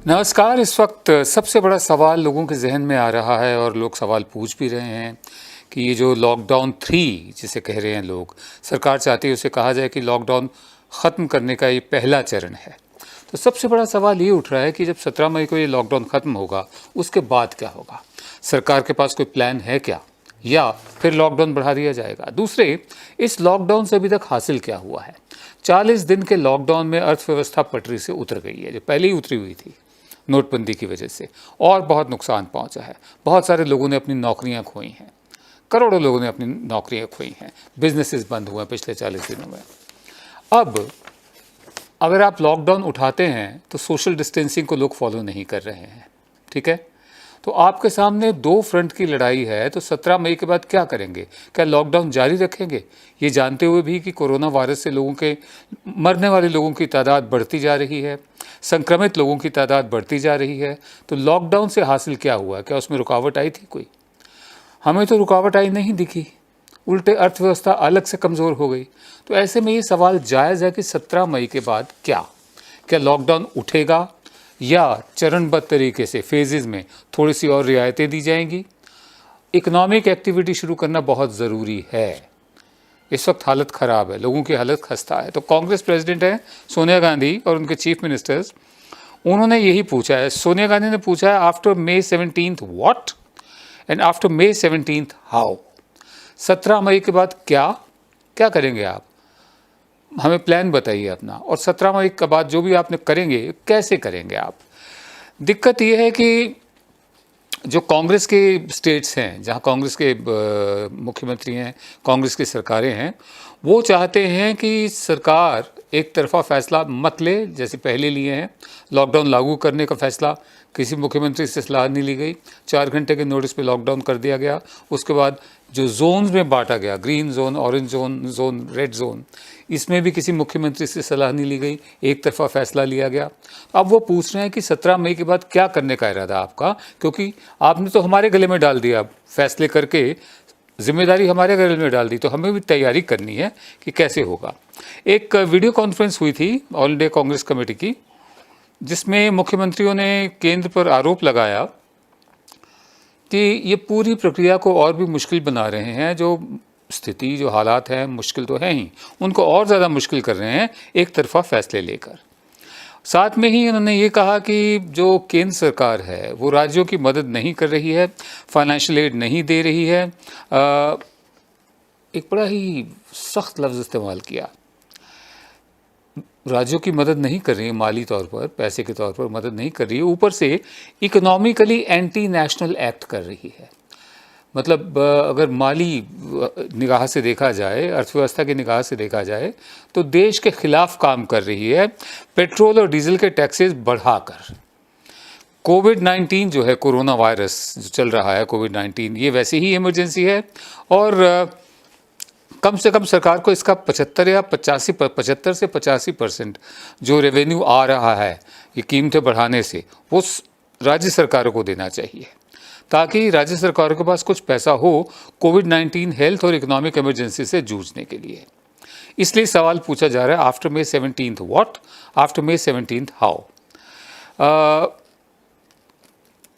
नमस्कार। इस वक्त सबसे बड़ा सवाल लोगों के जहन में आ रहा है और लोग सवाल पूछ भी रहे हैं कि ये जो लॉकडाउन 3 जिसे कह रहे हैं लोग, सरकार चाहती है उसे कहा जाए कि लॉकडाउन ख़त्म करने का ये पहला चरण है। तो सबसे बड़ा सवाल ये उठ रहा है कि जब 17 मई को ये लॉकडाउन ख़त्म होगा उसके बाद क्या होगा? सरकार के पास कोई प्लान है क्या, या फिर लॉकडाउन बढ़ा दिया जाएगा? दूसरे, इस लॉकडाउन से अभी तक हासिल क्या हुआ है? 40 दिन के लॉकडाउन में अर्थव्यवस्था पटरी से उतर गई है, जो पहले ही उतरी हुई थी नोटबंदी की वजह से, और बहुत नुकसान पहुंचा है। बहुत सारे लोगों ने अपनी नौकरियां खोई हैं, करोड़ों लोगों ने अपनी नौकरियां खोई हैं, बिजनेसेस बंद हुए हैं पिछले 40 दिनों में। अब अगर आप लॉकडाउन उठाते हैं तो सोशल डिस्टेंसिंग को लोग फॉलो नहीं कर रहे हैं, ठीक है? तो आपके सामने दो फ्रंट की लड़ाई है। तो 17 मई के बाद क्या करेंगे? क्या लॉकडाउन जारी रखेंगे, ये जानते हुए भी कि कोरोना वायरस से लोगों के मरने वाले लोगों की तादाद बढ़ती जा रही है, संक्रमित लोगों की तादाद बढ़ती जा रही है? तो लॉकडाउन से हासिल क्या हुआ? क्या उसमें रुकावट आई थी कोई? हमें तो रुकावट आई नहीं दिखी, उल्टे अर्थव्यवस्था अलग से कमज़ोर हो गई। तो ऐसे में ये सवाल जायज़ है कि 17 मई के बाद क्या लॉकडाउन उठेगा, या चरणबद्ध तरीके से फेजेस में थोड़ी सी और रियायतें दी जाएंगी? इकोनॉमिक एक्टिविटी शुरू करना बहुत ज़रूरी है। इस वक्त हालत ख़राब है, लोगों की हालत खस्ता है। तो कांग्रेस प्रेसिडेंट है सोनिया गांधी और उनके चीफ मिनिस्टर्स, उन्होंने यही पूछा है। सोनिया गांधी ने पूछा है, after May 17 what and after May 17 how? 17 मई के बाद क्या करेंगे आप? हमें प्लान बताइए अपना। और 17 मई के बाद जो भी आपने करेंगे, कैसे करेंगे आप? दिक्कत यह है कि जो कांग्रेस के स्टेट्स हैं, जहां कांग्रेस के मुख्यमंत्री हैं, कांग्रेस की सरकारें हैं, वो चाहते हैं कि सरकार एक तरफा फैसला मत ले, जैसे पहले लिए हैं। लॉकडाउन लागू करने का फैसला किसी मुख्यमंत्री से सलाह नहीं ली गई, 4 घंटे के नोटिस पे लॉकडाउन कर दिया गया। उसके बाद जो जोन्स में बांटा गया, green zone, orange zone, red zone, इसमें भी किसी मुख्यमंत्री से सलाह नहीं ली गई, एक तरफा फैसला लिया गया। अब वो पूछ रहे हैं कि 17 मई के बाद क्या करने का इरादा आपका, क्योंकि आपने तो हमारे गले में डाल दिया, फैसले करके जिम्मेदारी हमारे गले में डाल दी, तो हमें भी तैयारी करनी है कि कैसे होगा। एक वीडियो कॉन्फ्रेंस हुई थी ऑल इंडिया कांग्रेस कमेटी की, जिसमें मुख्यमंत्रियों ने केंद्र पर आरोप लगाया कि ये पूरी प्रक्रिया को और भी मुश्किल बना रहे हैं। जो स्थिति, जो हालात हैं, मुश्किल तो हैं ही, उनको और ज़्यादा मुश्किल कर रहे हैं एक तरफा फैसले लेकर। साथ में ही उन्होंने ये कहा कि जो केंद्र सरकार है वो राज्यों की मदद नहीं कर रही है, फाइनेंशियल एड नहीं दे रही है। एक बड़ा ही सख्त लफ्ज़ इस्तेमाल किया, राज्यों की मदद नहीं कर रही है, माली तौर पर, पैसे के तौर पर मदद नहीं कर रही है, ऊपर से इकोनॉमिकली एंटी नेशनल एक्ट कर रही है। मतलब अगर माली निगाह से देखा जाए, अर्थव्यवस्था की निगाह से देखा जाए, तो देश के खिलाफ काम कर रही है, पेट्रोल और डीजल के टैक्सेस बढ़ाकर। कोविड-19 जो है, कोरोना वायरस जो चल रहा है, कोविड-19, ये वैसे ही इमरजेंसी है, और कम से कम सरकार को इसका 75 से 85% जो रेवेन्यू आ रहा है ये कीमतें बढ़ाने से, वो राज्य सरकारों को देना चाहिए, ताकि राज्य सरकारों के पास कुछ पैसा हो कोविड-19 हेल्थ और इकोनॉमिक इमरजेंसी से जूझने के लिए। इसलिए सवाल पूछा जा रहा है, after May 17 what, after May 17 how?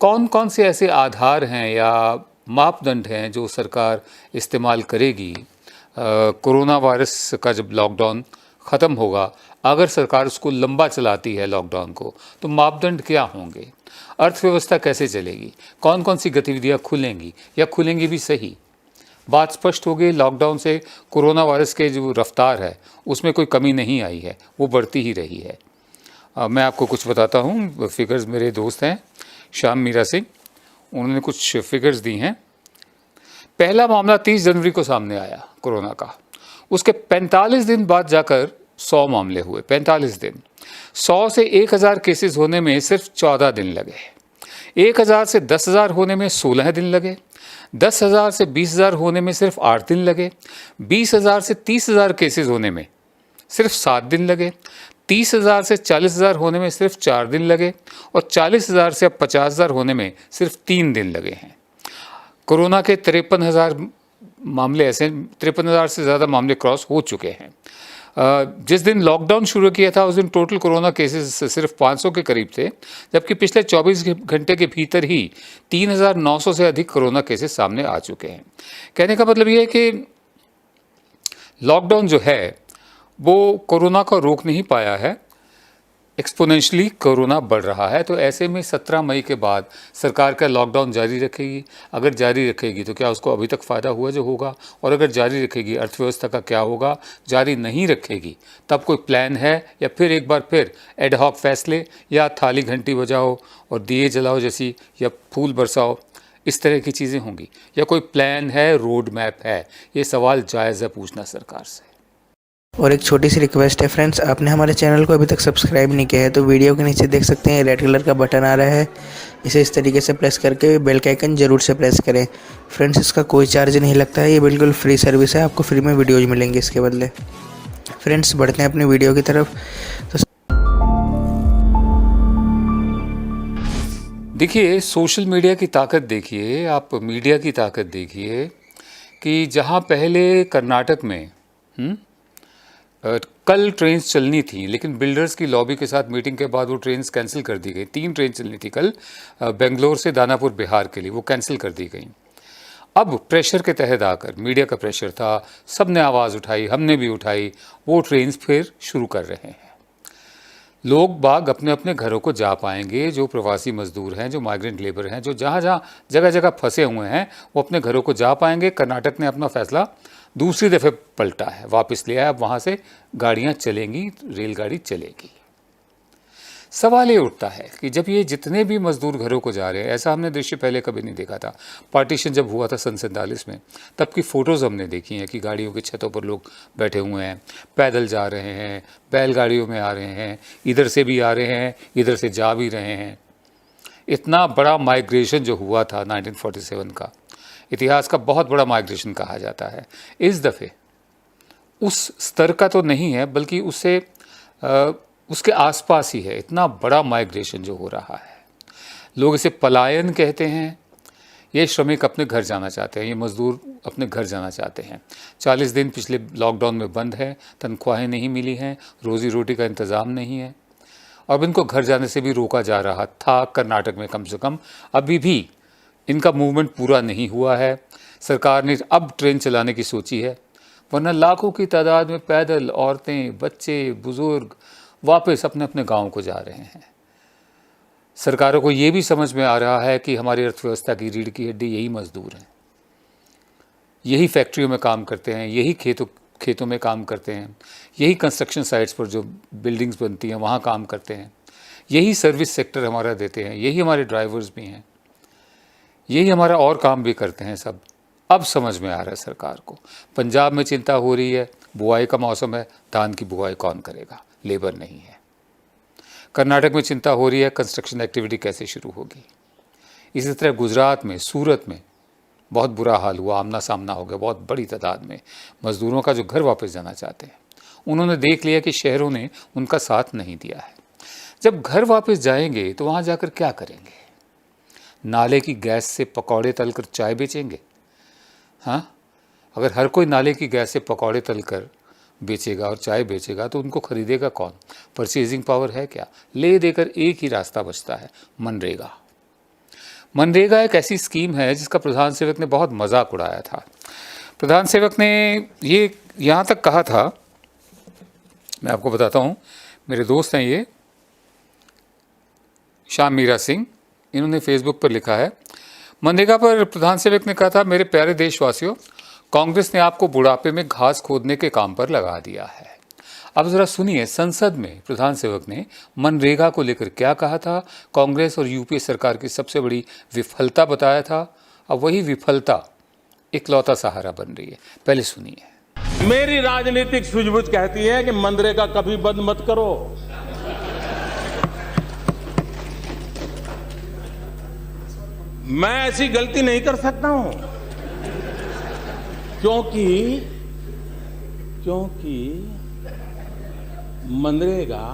कौन कौन से ऐसे आधार हैं या मापदंड हैं जो सरकार इस्तेमाल करेगी कोरोना वायरस का जब लॉकडाउन ख़त्म होगा? अगर सरकार उसको लंबा चलाती है लॉकडाउन को, तो मापदंड क्या होंगे? अर्थव्यवस्था कैसे चलेगी? कौन कौन सी गतिविधियां खुलेंगी, या खुलेंगी भी सही? बात स्पष्ट हो गई, लॉकडाउन से कोरोना वायरस के जो रफ्तार है उसमें कोई कमी नहीं आई है, वो बढ़ती ही रही है। मैं आपको कुछ बताता हूँ, फिगर्स मेरे दोस्त हैं श्याम मीरा सिंह, उन्होंने कुछ फिगर्स दी हैं। पहला मामला 30 जनवरी को सामने आया कोरोना का, उसके 45 दिन बाद जाकर 100 मामले हुए। 45 दिन, 100 से 1000 केसेस होने में सिर्फ 14 दिन लगे, 1000 से 10,000 होने में 16 दिन लगे, 10,000 से 20,000 होने में सिर्फ 8 दिन लगे, 20,000 से 30,000 केसेस होने में सिर्फ 7 दिन लगे, 30,000 से 40,000 होने में सिर्फ 4 दिन लगे, और 40,000 से अब 50,000 होने में सिर्फ 3 दिन लगे हैं। कोरोना के 53,000 मामले ऐसे, 53,000 से ज़्यादा मामले क्रॉस हो चुके हैं। जिस दिन लॉकडाउन शुरू किया था उस दिन टोटल कोरोना केसेस सिर्फ 500 के करीब थे, जबकि पिछले 24 घंटे के भीतर ही 3,900 से अधिक कोरोना केसेस सामने आ चुके हैं। कहने का मतलब ये है कि लॉकडाउन जो है वो कोरोना को रोक नहीं पाया है, एक्सपोनेंशियली कोरोना बढ़ रहा है। तो ऐसे में 17 मई के बाद सरकार क्या लॉकडाउन जारी रखेगी? अगर जारी रखेगी तो क्या उसको अभी तक फ़ायदा हुआ जो होगा? और अगर जारी रखेगी अर्थव्यवस्था का क्या होगा? जारी नहीं रखेगी तब कोई प्लान है, या फिर एक बार फिर एड हॉक फैसले, या थाली घंटी बजाओ और दिए जलाओ जैसी, या फूल बरसाओ, इस तरह की चीज़ें होंगी, या कोई प्लान है, रोड मैप है? ये सवाल जायज़ है पूछना सरकार से। और एक छोटी सी रिक्वेस्ट है फ्रेंड्स, आपने हमारे चैनल को अभी तक सब्सक्राइब नहीं किया है तो वीडियो के नीचे देख सकते हैं रेड कलर का बटन आ रहा है, इसे इस तरीके से प्रेस करके बेल का आइकन ज़रूर से प्रेस करें। फ्रेंड्स, इसका कोई चार्ज नहीं लगता है, ये बिल्कुल फ्री सर्विस है, आपको फ्री में वीडियोज़ मिलेंगे इसके बदले। फ्रेंड्स, बढ़ते हैं अपनी वीडियो की तरफ। तो देखिए, सोशल मीडिया की ताकत देखिए, आप मीडिया की ताकत देखिए कि जहाँ पहले कर्नाटक में कल ट्रेन्स चलनी थी, लेकिन बिल्डर्स की लॉबी के साथ मीटिंग के बाद वो ट्रेन्स कैंसिल कर दी गई। 3 ट्रेन चलनी थी कल बेंगलोर से दानापुर बिहार के लिए, वो कैंसिल कर दी गई। अब प्रेशर के तहत आकर, मीडिया का प्रेशर था, सब ने आवाज़ उठाई, हमने भी उठाई, वो ट्रेन्स फिर शुरू कर रहे हैं। लोग बाग अपने अपने घरों को जा पाएंगे, जो प्रवासी मजदूर हैं, जो माइग्रेंट लेबर हैं, जो जहाँ जहाँ जगह जगह फंसे हुए हैं, वो अपने घरों को जा पाएंगे। कर्नाटक ने अपना फैसला दूसरी दफ़े पलटा है, वापस लिया है। अब वहाँ से गाड़ियाँ चलेंगी, रेलगाड़ी चलेगी। सवाल ये उठता है कि जब ये जितने भी मजदूर घरों को जा रहे हैं, ऐसा हमने दृश्य पहले कभी नहीं देखा था। पार्टीशन जब हुआ था सन 47 में, तब की फ़ोटोज़ हमने देखी हैं कि गाड़ियों की छतों पर लोग बैठे हुए हैं, पैदल जा रहे हैं, बैलगाड़ियों में आ रहे हैं, इधर से भी आ रहे हैं, इधर से जा भी रहे हैं। इतना बड़ा माइग्रेशन जो हुआ था 1947 का, इतिहास का बहुत बड़ा माइग्रेशन कहा जाता है। इस दफ़े उस स्तर का तो नहीं है, बल्कि उसके आसपास ही है। इतना बड़ा माइग्रेशन जो हो रहा है, लोग इसे पलायन कहते हैं। ये श्रमिक अपने घर जाना चाहते हैं, ये मज़दूर अपने घर जाना चाहते हैं। 40 दिन पिछले लॉकडाउन में बंद है, तनख्वाहें नहीं मिली हैं, रोज़ी रोटी का इंतज़ाम नहीं है, और इनको घर जाने से भी रोका जा रहा था कर्नाटक में। कम से कम अभी भी इनका मूवमेंट पूरा नहीं हुआ है। सरकार ने अब ट्रेन चलाने की सोची है, वरना लाखों की तादाद में पैदल औरतें, बच्चे, बुज़ुर्ग वापस अपने अपने गाँव को जा रहे हैं। सरकारों को ये भी समझ में आ रहा है कि हमारी अर्थव्यवस्था की रीढ़ की हड्डी यही मजदूर हैं, यही फैक्ट्रियों में काम करते हैं, यही खेतों में काम करते हैं, यही कंस्ट्रक्शन साइट्स पर जो बिल्डिंग्स बनती हैं वहाँ काम करते हैं, यही सर्विस सेक्टर हमारा देते हैं, यही हमारे ड्राइवर्स भी हैं, यही हमारा और काम भी करते हैं सब। अब समझ में आ रहा है सरकार को। पंजाब में चिंता हो रही है, बुआई का मौसम है, धान की बुआई कौन करेगा? लेबर नहीं है। कर्नाटक में चिंता हो रही है, कंस्ट्रक्शन एक्टिविटी कैसे शुरू होगी। इसी तरह गुजरात में, सूरत में बहुत बुरा हाल हुआ, आमना सामना हो गया बहुत बड़ी तादाद में मज़दूरों का जो घर वापस जाना चाहते हैं। उन्होंने देख लिया कि शहरों ने उनका साथ नहीं दिया है। जब घर वापस जाएंगे तो वहाँ जाकर क्या करेंगे? नाले की गैस से पकौड़े तलकर चाय बेचेंगे? हाँ, अगर हर कोई नाले की गैस से पकौड़े तलकर बेचेगा और चाय बेचेगा तो उनको खरीदेगा कौन? परचेजिंग पावर है क्या? ले देकर एक ही रास्ता बचता है, मनरेगा। मनरेगा एक ऐसी स्कीम है जिसका प्रधान सेवक ने बहुत मजाक उड़ाया था। प्रधान सेवक ने ये यहाँ तक कहा था, मैं आपको बताता हूँ, मेरे दोस्त हैं ये श्याम मीरा सिंह, इन्होंने फेसबुक पर लिखा है, मनरेगा पर प्रधान सेवक ने कहा था, मेरे प्यारे देशवासियों, कांग्रेस ने आपको बुढ़ापे में घास खोदने के काम पर लगा दिया है। अब ज़रा सुनिए, संसद में प्रधान सेवक ने मनरेगा को लेकर क्या कहा था, कांग्रेस और यूपीए सरकार की सबसे बड़ी विफलता बताया था। अब वही विफलता इकलौता सहारा बन रही है। पहले सुनिए। मेरी राजनीतिक सूझबूझ कहती है कि मनरेगा कभी बंद मत करो। मैं ऐसी गलती नहीं कर सकता हूं, क्योंकि मनरेगा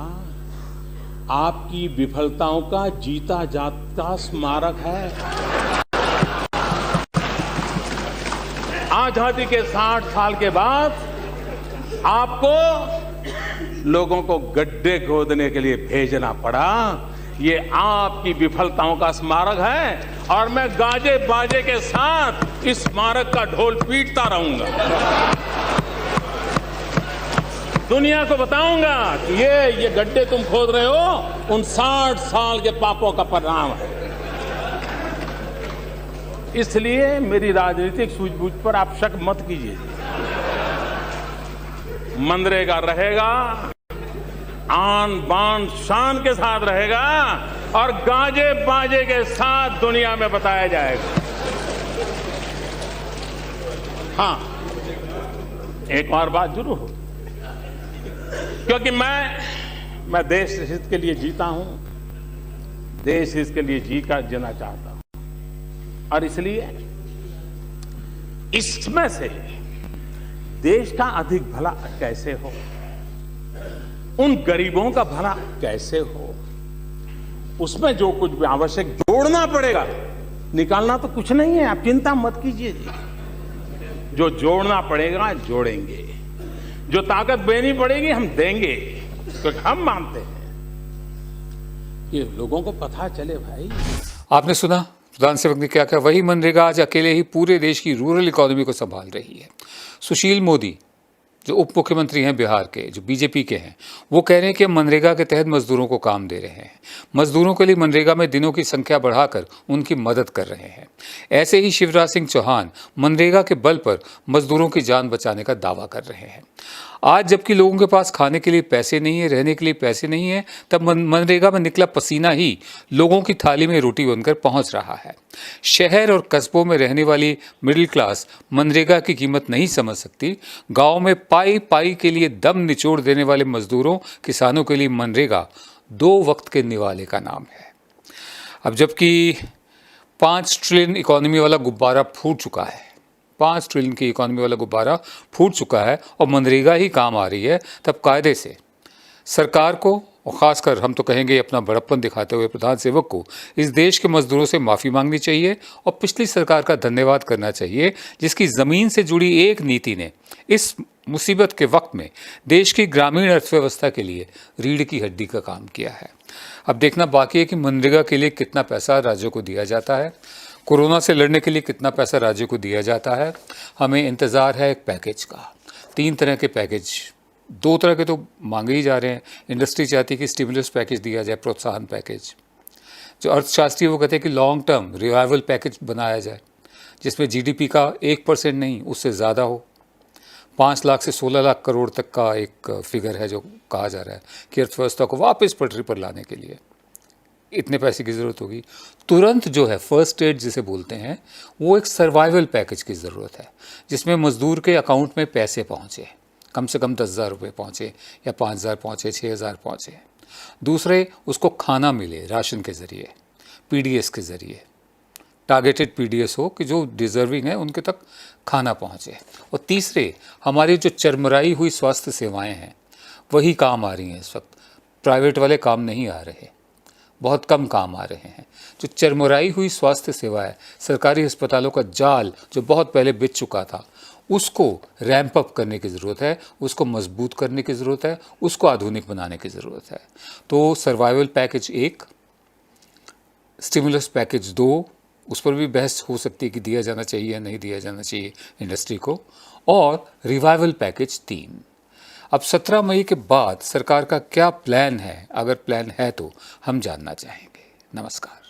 आपकी विफलताओं का जीता जागता स्मारक है। आजादी के 60 साल के बाद आपको लोगों को गड्ढे खोदने के लिए भेजना पड़ा, ये आपकी विफलताओं का स्मारक है और मैं गाजे बाजे के साथ इस स्मारक का ढोल पीटता रहूंगा। दुनिया को बताऊंगा कि ये गड्ढे तुम खोद रहे हो, उन 60 साल के पापों का परिणाम है। इसलिए मेरी राजनीतिक सूझबूझ पर आप शक मत कीजिए। मनरेगा रहेगा, आन बान शान के साथ रहेगा और गाजे बाजे के साथ दुनिया में बताया जाएगा। हाँ, एक और बात जरूर हो, क्योंकि मैं देश हित के लिए जीता हूं, देश हित के लिए जीना चाहता हूं, और इसलिए इसमें से देश का अधिक भला कैसे हो, उन गरीबों का भला कैसे हो, उसमें जो कुछ भी आवश्यक जोड़ना पड़ेगा, निकालना तो कुछ नहीं है, आप चिंता मत कीजिए जी। जो जोड़ना पड़ेगा जोड़ेंगे, जो ताकत देनी पड़ेगी हम देंगे, क्योंकि हम मानते हैं कि लोगों को पता चले। भाई, आपने सुना प्रधान सेवक ने क्या कहा। वही मनरेगा आज अकेले ही पूरे देश की रूरल इकोनॉमी को संभाल रही है। सुशील मोदी जो उप मुख्यमंत्री हैं बिहार के, जो बीजेपी के हैं, वो कह रहे हैं कि हम मनरेगा के तहत मजदूरों को काम दे रहे हैं, मजदूरों के लिए मनरेगा में दिनों की संख्या बढ़ाकर उनकी मदद कर रहे हैं। ऐसे ही शिवराज सिंह चौहान मनरेगा के बल पर मजदूरों की जान बचाने का दावा कर रहे हैं। आज जबकि लोगों के पास खाने के लिए पैसे नहीं है, रहने के लिए पैसे नहीं है, तब मनरेगा में निकला पसीना ही लोगों की थाली में रोटी बनकर पहुंच रहा है। शहर और कस्बों में रहने वाली मिडिल क्लास मनरेगा की कीमत नहीं समझ सकती। गांव में पाई पाई के लिए दम निचोड़ देने वाले मजदूरों, किसानों के लिए मनरेगा 2 वक्त के निवाले का नाम है। अब जबकि 5 ट्रिलियन इकोनॉमी वाला गुब्बारा फूट चुका है, 5 ट्रिलियन की इकोनॉमी वाला गुब्बारा फूट चुका है और मनरेगा ही काम आ रही है, तब कायदे से सरकार को, और ख़ासकर हम तो कहेंगे अपना बड़प्पन दिखाते हुए प्रधान सेवक को, इस देश के मजदूरों से माफ़ी मांगनी चाहिए और पिछली सरकार का धन्यवाद करना चाहिए, जिसकी ज़मीन से जुड़ी एक नीति ने इस मुसीबत के वक्त में देश की ग्रामीण अर्थव्यवस्था के लिए रीढ़ की हड्डी का काम किया है। अब देखना बाकी है कि मनरेगा के लिए कितना पैसा राज्यों को दिया जाता है, कोरोना से लड़ने के लिए कितना पैसा राज्यों को दिया जाता है। हमें इंतज़ार है एक पैकेज का, 3 तरह के पैकेज, 2 तरह के तो मांगे ही जा रहे हैं। इंडस्ट्री चाहती है कि स्टिमुलस पैकेज दिया जाए, प्रोत्साहन पैकेज। जो अर्थशास्त्री वो कहते हैं कि लॉन्ग टर्म रिवाइवल पैकेज बनाया जाए, जिसमें जीडीपी का 1% नहीं उससे ज़्यादा हो। 5 लाख से 16 लाख करोड़ तक का एक फिगर है जो कहा जा रहा है कि अर्थव्यवस्था को वापस पटरी पर लाने के लिए इतने पैसे की ज़रूरत होगी। तुरंत जो है फर्स्ट एड जिसे बोलते हैं, वो एक सर्वाइवल पैकेज की ज़रूरत है, जिसमें मज़दूर के अकाउंट में पैसे पहुँचे, कम से कम 10,000 रुपये पहुँचे या 5,000 पहुँचे, 6,000 पहुँचे। दूसरे, उसको खाना मिले राशन के ज़रिए, पीडीएस के ज़रिए, टारगेटेड पीडीएस हो कि जो डिज़र्विंग है उनके तक खाना पहुँचे। और तीसरे, हमारी जो चरमराई हुई स्वास्थ्य सेवाएं हैं वही काम आ रही हैं इस वक्त, प्राइवेट वाले काम नहीं आ रहे, बहुत कम काम आ रहे हैं। जो चरमराई हुई स्वास्थ्य सेवा है, सरकारी अस्पतालों का जाल जो बहुत पहले बिछ चुका था, उसको रैंप अप करने की ज़रूरत है, उसको मजबूत करने की ज़रूरत है, उसको आधुनिक बनाने की ज़रूरत है। तो सर्वाइवल पैकेज 1, स्टिमुलस पैकेज 2, उस पर भी बहस हो सकती है कि दिया जाना चाहिए या नहीं दिया जाना चाहिए इंडस्ट्री को, और रिवाइवल पैकेज 3। अब 17 मई के बाद सरकार का क्या प्लान है, अगर प्लान है तो हम जानना चाहेंगे। नमस्कार।